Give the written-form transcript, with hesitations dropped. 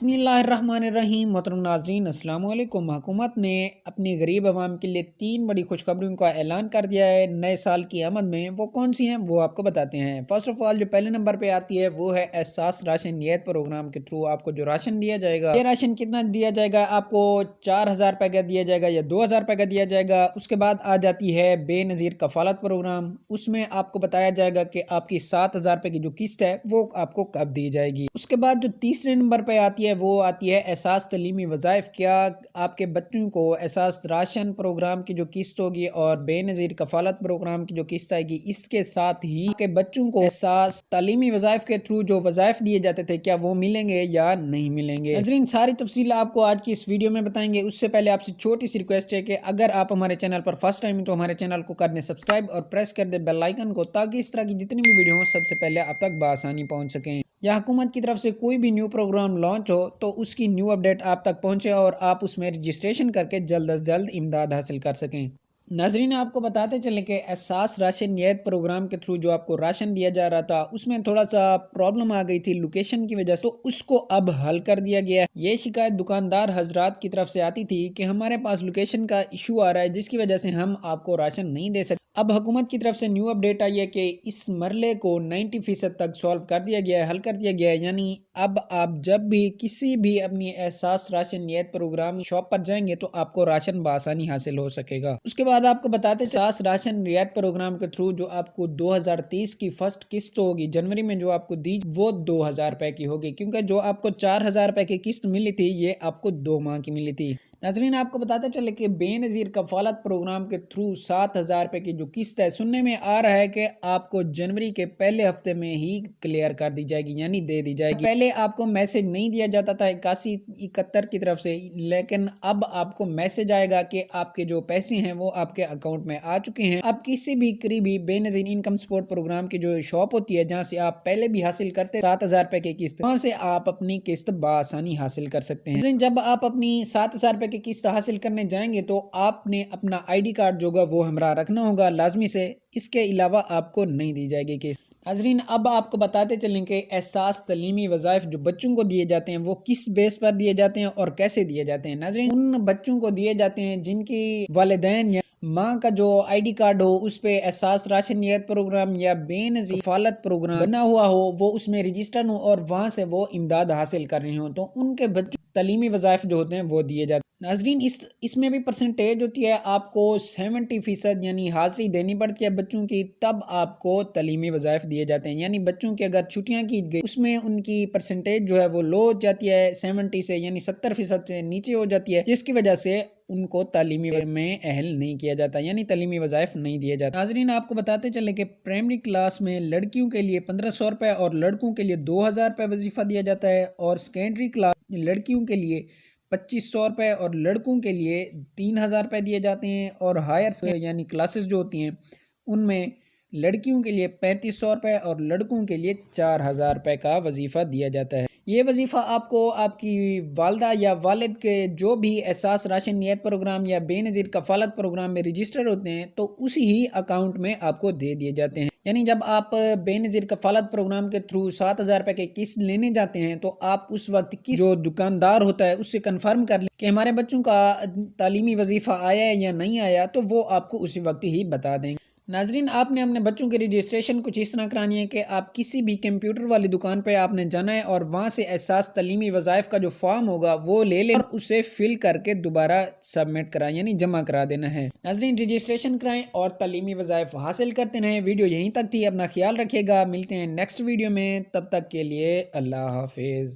बिस्मिल्लाहिर्रहमानिर्रहीम। मोहतरम नाज़रीन, अस्सलाम वालेकुम। हुकूमत ने अपनी गरीब आवाम के लिए 3 बड़ी खुशखबरियों का ऐलान कर दिया है नए साल की आमद में। वो कौन सी हैं वो आपको बताते हैं। फर्स्ट ऑफ ऑल जो पहले नंबर पे आती है वो है एहसास राशन नियत प्रोग्राम के थ्रू आपको जो राशन दिया जाएगा, ये राशन कितना दिया जाएगा आपको 4000 रुपये का दिया जाएगा या 2000 रुपये का दिया जाएगा। उसके बाद आ जाती है बेनज़ीर कफालत प्रोग्राम। उसमें आपको बताया जाएगा कि आपकी 7000 रुपये की जो किस्त है वो आपको कब दी जाएगी। उसके बाद जो तीसरे नंबर पे आती है वो आती है एहसास तलीमी वज़ाइफ। क्या आपके बच्चों को एहसास राशन प्रोग्राम की जो किस्त होगी और बेनज़ीर कफालत प्रोग्राम की जो किस्त आएगी, इसके साथ ही आपके बच्चों को एहसास तलीमी वज़ाइफ के थ्रू जो वज़ाइफ दिए जाते थे क्या वो मिलेंगे या नहीं मिलेंगे। नाज़रीन, सारी तफसील आपको आज की इस वीडियो में बताएंगे। उससे पहले आपसे छोटी सी रिक्वेस्ट है कि अगर आप हमारे चैनल पर फर्स्ट टाइम है तो हमारे चैनल को कर दें सब्सक्राइब और प्रेस कर दे बेल आइकन को, ताकि इस तरह की जितनी भी वीडियो हो सबसे पहले आप तक बआसानी पहुंच सकें। या हुकूमत की तरफ से कोई भी न्यू प्रोग्राम लॉन्च हो तो उसकी न्यू अपडेट आप तक पहुंचे और आप उसमें रजिस्ट्रेशन करके जल्द अज जल्द इमदाद हासिल कर सकें। नाजरीन, आपको बताते चले कि एहसास राशन नियत प्रोग्राम के थ्रू जो आपको राशन दिया जा रहा था उसमें थोड़ा सा प्रॉब्लम आ गई थी लोकेशन की वजह से, तो उसको अब हल कर दिया गया है। ये शिकायत दुकानदार हजरात की तरफ से आती थी कि हमारे पास लोकेशन का इशू आ रहा है जिसकी वजह से हम आपको राशन नहीं दे सकते। अब हुकूमत की तरफ से न्यू अपडेट आई है कि इस मरले को 90% तक सॉल्व कर दिया गया है, हल कर दिया गया है। यानी अब आप जब भी किसी भी अपनी एहसास राशन नियत प्रोग्राम शॉप पर जाएंगे तो आपको राशन बआसानी हासिल हो सकेगा। उसके बाद आपको बताते एहसास राशन रियायत प्रोग्राम के थ्रू जो आपको 2030 की फर्स्ट किस्त होगी जनवरी में जो आपको दी वो 2000 रुपए की होगी, क्योंकि जो आपको 4000 रुपए की किस्त मिली थी ये आपको 2 माह की मिली थी। नाजरीन, आपको बताते चले कि बेनज़ीर कफालत प्रोग्राम के थ्रू 7000 रुपए की जो किस्त है, सुनने में आ रहा है कि आपको जनवरी के पहले हफ्ते में ही क्लियर कर दी जाएगी, यानी दे दी जाएगी। पहले आपको मैसेज नहीं दिया जाता था 8171 की तरफ से, लेकिन अब आपको मैसेज आएगा कि आपके जो पैसे हैं वो आपके अकाउंट में आ चुके हैं। अब किसी भी करीबी बेनज़ीर इनकम सपोर्ट प्रोग्राम की जो शॉप होती है जहाँ से आप पहले भी हासिल करते 7000 रुपए की किस्त, वहाँ से आप अपनी किस्त बआसानी हासिल कर सकते हैं। जब आप अपनी 7000 रुपए की किस्त हासिल करने जाएंगे तो आपने अपना आईडी कार्ड जो होगा वो हमरा रखना होगा लाजमी से, इसके अलावा आपको नहीं दी जाएगी किस्त। नाज़रीन, अब आपको बताते चलें कि एहसास तलीमी वज़ाइफ जो बच्चों को दिए जाते हैं वो किस बेस पर दिए जाते हैं और कैसे दिए जाते हैं। नाज़रीन, उन बच्चों को दिए जाते हैं जिनकी वालिदैन या माँ का जो आईडी कार्ड हो उस पे एहसास राशन नियत प्रोग्राम या बेनज़ीर कफालत प्रोग्राम बना हुआ हो, वो उसमें रजिस्टर हो और वहाँ से वो इमदाद हासिल कर रहे हो, तो उनके बच्चों तलीमी वज़ाइफ जो होते हैं वो दिए जाते हैं। नाज़रीन, इसमें भी परसेंटेज होती है, आपको 70% यानी हाजिरी देनी पड़ती है बच्चों की, तब आपको तलीमी वज़ाइफ दिए जाते हैं। यानी बच्चों की अगर छुट्टियाँ की गई उसमें उनकी परसेंटेज जो है वो लो हो जाती है 70 से, यानी 70% से नीचे हो जाती है, जिसकी वजह से उनको तालीमी में अहल नहीं किया जाता, यानी तालीमी वज़ाइफ नहीं दिए जाते। नाज़रीन, आपको बताते चले कि प्राइमरी क्लास में लड़कियों के लिए 1500 रुपये और लड़कों के लिए 2000 रुपये वजीफ़ा दिया जाता है, और सेकेंडरी क्लास में लड़कियों के लिए 2500 रुपये और लड़कों के लिए 3000 रुपये दिए जाते हैं, और हायर यानी क्लासेस जो होती हैं उनमें लड़कियों के लिए 3500 रुपये और लड़कों के लिए 4000 रुपये का वजीफ़ा दिया जाता है। ये वजीफ़ा आपको आपकी वालदा या वालिद के जो भी एहसास राशन नियत प्रोग्राम या बेनज़ीर कफालत प्रोग्राम में रजिस्टर होते हैं तो उसी ही अकाउंट में आपको दे दिए जाते हैं। यानी जब आप बेनज़ीर कफालत प्रोग्राम के थ्रू 7000 रुपये के किस्त लेने जाते हैं तो आप उस वक्त की जो दुकानदार होता है उससे कंफर्म कर लें कि हमारे बच्चों का तालीमी वजीफ़ा आया है या नहीं आया, तो वो आपको उसी वक्त ही बता देंगे। नाजरीन, आपने अपने बच्चों की रजिस्ट्रेशन कुछ इस तरह करानी है कि आप किसी भी कंप्यूटर वाली दुकान पे आपने जाना है और वहाँ से एहसास तलीमी वज़ाइफ का जो फॉर्म होगा वो ले लें और उसे फिल करके दोबारा सबमिट कराएं, यानी जमा करा देना है। नाजरीन, रजिस्ट्रेशन कराएं और तलीमी वज़ाइफ हासिल करते रहें। वीडियो यहीं तक थी, अपना ख्याल रखिएगा, मिलते हैं नेक्स्ट वीडियो में, तब तक के लिए अल्लाह हाफिज़।